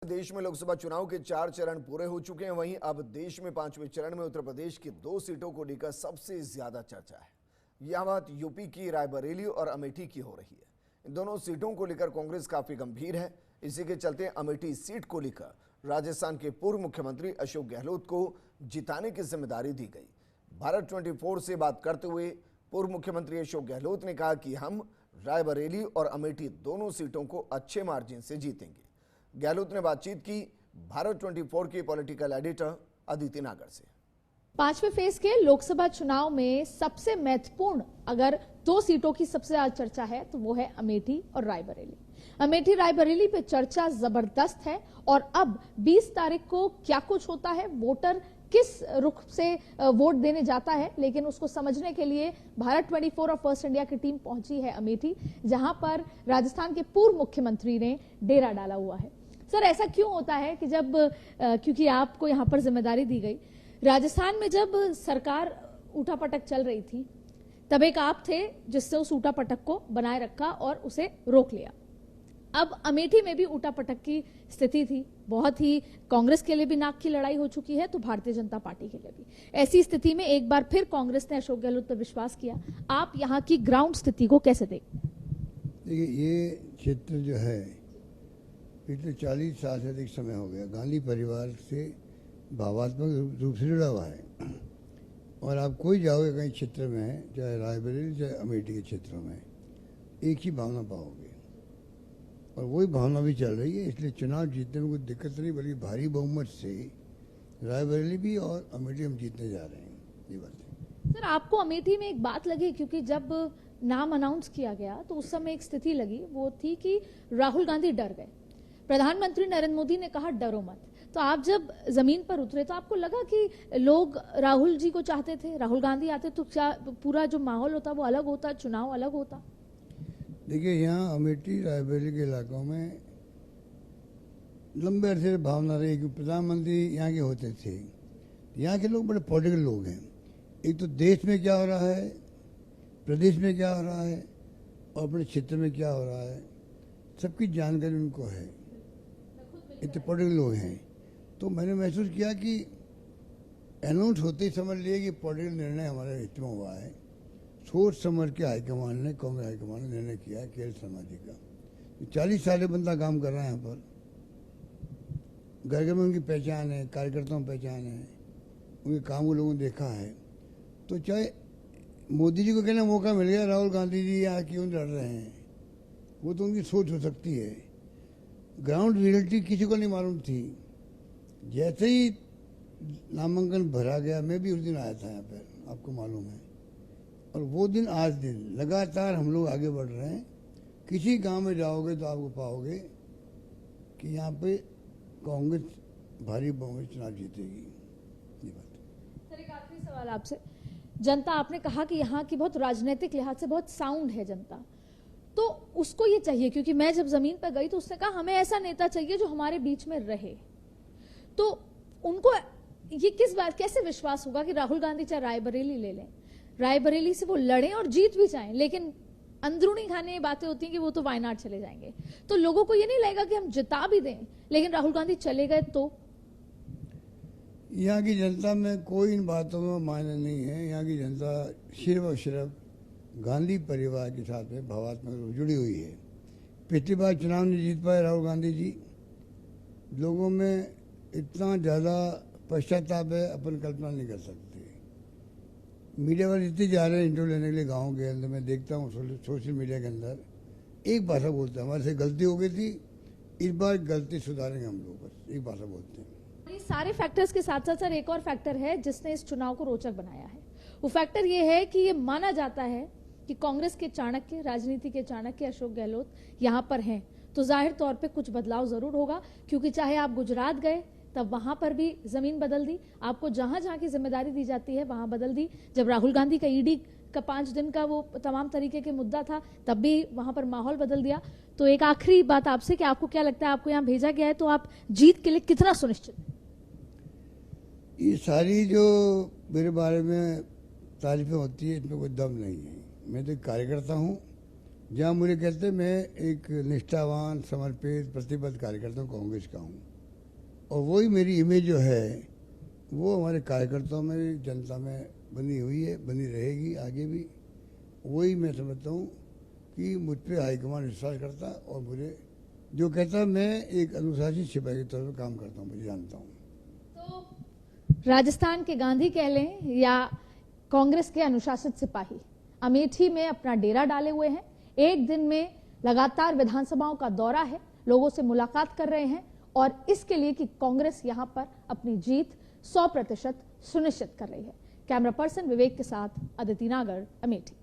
देश में लोकसभा चुनाव के 4 चरण पूरे हो चुके हैं। वहीं अब देश में 5वें चरण में उत्तर प्रदेश की 2 सीटों को लेकर सबसे ज्यादा चर्चा है। यह बात यूपी की रायबरेली और अमेठी की हो रही है। इन दोनों सीटों को लेकर कांग्रेस काफी गंभीर है। इसी के चलते अमेठी सीट को लेकर राजस्थान के पूर्व मुख्यमंत्री अशोक गहलोत को जिताने की जिम्मेदारी दी गई। भारत 24 से बात करते हुए पूर्व मुख्यमंत्री अशोक गहलोत ने कहा कि हम रायबरेली और अमेठी दोनों सीटों को अच्छे मार्जिन से जीतेंगे। गहलोत ने बातचीत की भारत 24 के पॉलिटिकल एडिटर अदिति नागर से। 5वें फेज के लोकसभा चुनाव में सबसे महत्वपूर्ण अगर 2 सीटों की सबसे ज्यादा चर्चा है तो वो है अमेठी और रायबरेली। अमेठी रायबरेली पे चर्चा जबरदस्त है और अब 20 तारीख को क्या कुछ होता है, वोटर किस रुख से वोट देने जाता है, लेकिन उसको समझने के लिए भारत 24 और फर्स्ट इंडिया की टीम पहुंची है अमेठी, जहां पर राजस्थान के पूर्व मुख्यमंत्री ने डेरा डाला हुआ है। सर, ऐसा क्यों होता है कि जब क्योंकि आपको यहां पर जिम्मेदारी दी गई, राजस्थान में जब सरकार उठापटक चल रही थी तब एक आप थे जिससे उस उठापटक को बनाए रखा और उसे रोक लिया। अब अमेठी में भी उठापटक की स्थिति थी, बहुत ही कांग्रेस के लिए भी नाक की लड़ाई हो चुकी है, तो भारतीय जनता पार्टी के लिए भी। ऐसी स्थिति में एक बार फिर कांग्रेस ने अशोक गहलोत पर विश्वास किया। आप यहाँ की ग्राउंड स्थिति को कैसे देखते हैं? देखिए, ये क्षेत्र जो है पिछले 40 साल से अधिक समय हो गया गांधी परिवार से भावात्मक रूप से जुड़ा हुआ है। और आप कोई जाओगे कहीं क्षेत्र में, चाहे रायबरेली चाहे अमेठी के क्षेत्रों में, एक ही भावना पाओगे और वही भावना भी चल रही है। इसलिए चुनाव जीतने में कोई दिक्कत नहीं, बल्कि भारी बहुमत से रायबरेली भी और अमेठी हम जीतने जा रहे हैं। ये बात है। सर, आपको अमेठी में एक बात लगी, क्योंकि जब नाम अनाउंस किया गया तो उस समय एक स्थिति लगी, वो थी कि राहुल गांधी डर गए। प्रधानमंत्री नरेंद्र मोदी ने कहा डरो मत। तो आप जब जमीन पर उतरे तो आपको लगा कि लोग राहुल जी को चाहते थे, राहुल गांधी आते तो क्या पूरा जो माहौल होता वो अलग होता, चुनाव अलग होता? देखिए, यहाँ अमेठी रायबरेली के इलाकों में लंबे अरसे से भावना रही कि प्रधानमंत्री यहाँ के होते थे। यहाँ के लोग बड़े पॉलिटिकल लोग हैं। एक तो देश में क्या हो रहा है, प्रदेश में क्या हो रहा है और अपने क्षेत्र में क्या हो रहा है, सबकी जानकारी उनको है। इतने पॉलिटिकल लोग हैं। तो मैंने महसूस किया कि अनाउंस होते ही समझ लिया कि पॉलिटिकल निर्णय हमारे हित में हुआ है। सोच समझ के हाईकमान ने, कांग्रेस हाईकमान ने निर्णय किया है के एल शर्मा जी का। 40 साल से बंदा काम कर रहा है यहाँ पर। घर घर में उनकी पहचान है, कार्यकर्ताओं की पहचान है, उनके काम को लोगों ने देखा है। तो चाहे मोदी जी को कहना मौका मिल गया, राहुल गांधी जी यहाँ क्यों लड़ रहे हैं, वो तो उनकी सोच हो सकती है। ग्राउंड रियलिटी किसी को नहीं मालूम थी। जैसे ही नामांकन भरा गया, मैं भी उस दिन आया था यहाँ पर, आपको मालूम है। और वो दिन आज दिन लगातार हम लोग आगे बढ़ रहे हैं। किसी गांव में जाओगे तो आपको पाओगे कि यहाँ पे कांग्रेस भारी बहुमत चुनाव जीतेगी। ये बात। सर, एक आखिरी सवाल आपसे। जनता, आपने कहा कि यहाँ की बहुत राजनीतिक लिहाज से बहुत साउंड है जनता, तो उसको ये चाहिए, क्योंकि मैं जब जमीन पर गई तो उसने कहा हमें ऐसा नेता चाहिए जो हमारे बीच में रहे। तो उनको ये किस बात, कैसे विश्वास होगा कि राहुल गांधी चाहे रायबरेली ले लें, रायबरेली से वो लड़ें और जीत भी जाएं, लेकिन अंदरूनी खाने बातें होती हैं कि वो तो वायनाड चले जाएंगे। तो लोगों को ये नहीं लगेगा कि हम जिता भी दें लेकिन राहुल गांधी चले गए तो? यहाँ की जनता में कोई इन बातों में मायने नहीं है। यहाँ की जनता सिर्फ और सिर्फ गांधी परिवार के साथ में भावात्मक रूप जुड़ी हुई है। पिछली बार चुनाव नहीं जीत पाए राहुल गांधी जी। लोगों में इतना ज़्यादा पश्चाताप है, अपन कल्पना नहीं कर सकते। मीडिया वाले इतने जा रहे हैं इंटरव्यू लेने के लिए गाँव के अंदर। मैं देखता हूँ सोशल मीडिया के अंदर एक भाषा बोलते हैं, हमारे से गलती हो गई थी, इस बार गलती सुधारेंगे हम लोग, बस एक भाषा बोलते हैं। सारे फैक्टर्स के साथ साथ सर एक और फैक्टर है जिसने इस चुनाव को रोचक बनाया है। वो फैक्टर ये है कि ये माना जाता है कि कांग्रेस के चाणक्य, राजनीति के चाणक्य अशोक गहलोत यहाँ पर हैं, तो जाहिर तौर पे कुछ बदलाव जरूर होगा। क्योंकि चाहे आप गुजरात गए तब वहां पर भी जमीन बदल दी, आपको जहां जहां की जिम्मेदारी दी जाती है वहां बदल दी। जब राहुल गांधी का ईडी का 5 दिन का वो तमाम तरीके के मुद्दा था तब भी वहां पर माहौल बदल दिया। तो एक आखिरी बात आपसे कि आपको क्या लगता है, आपको यहाँ भेजा गया है तो आप जीत के लिए कितना सुनिश्चित हैं? ये सारी जो मेरे बारे में तारीफें होती है, इसमें कोई दम नहीं है। मैं तो एक कार्यकर्ता हूँ। जहाँ मुझे कहते हैं मैं एक निष्ठावान, समर्पित, प्रतिबद्ध कार्यकर्ता कांग्रेस का हूँ। और वही मेरी इमेज जो है वो हमारे कार्यकर्ताओं में, जनता में बनी हुई है, बनी रहेगी आगे भी। वही मैं समझता हूँ कि मुझ पर हाईकमान विश्वास करता और मुझे जो कहता मैं एक अनुशासित सिपाही के तौर पर काम करता हूँ, मुझे जानता हूँ। तो राजस्थान के गांधी कह लें या कांग्रेस के अनुशासित सिपाही अमेठी में अपना डेरा डाले हुए हैं। एक दिन में लगातार विधानसभाओं का दौरा है, लोगों से मुलाकात कर रहे हैं और इसके लिए कि कांग्रेस यहां पर अपनी जीत 100% सुनिश्चित कर रही है। कैमरा पर्सन विवेक के साथ अदिति नागर, अमेठी।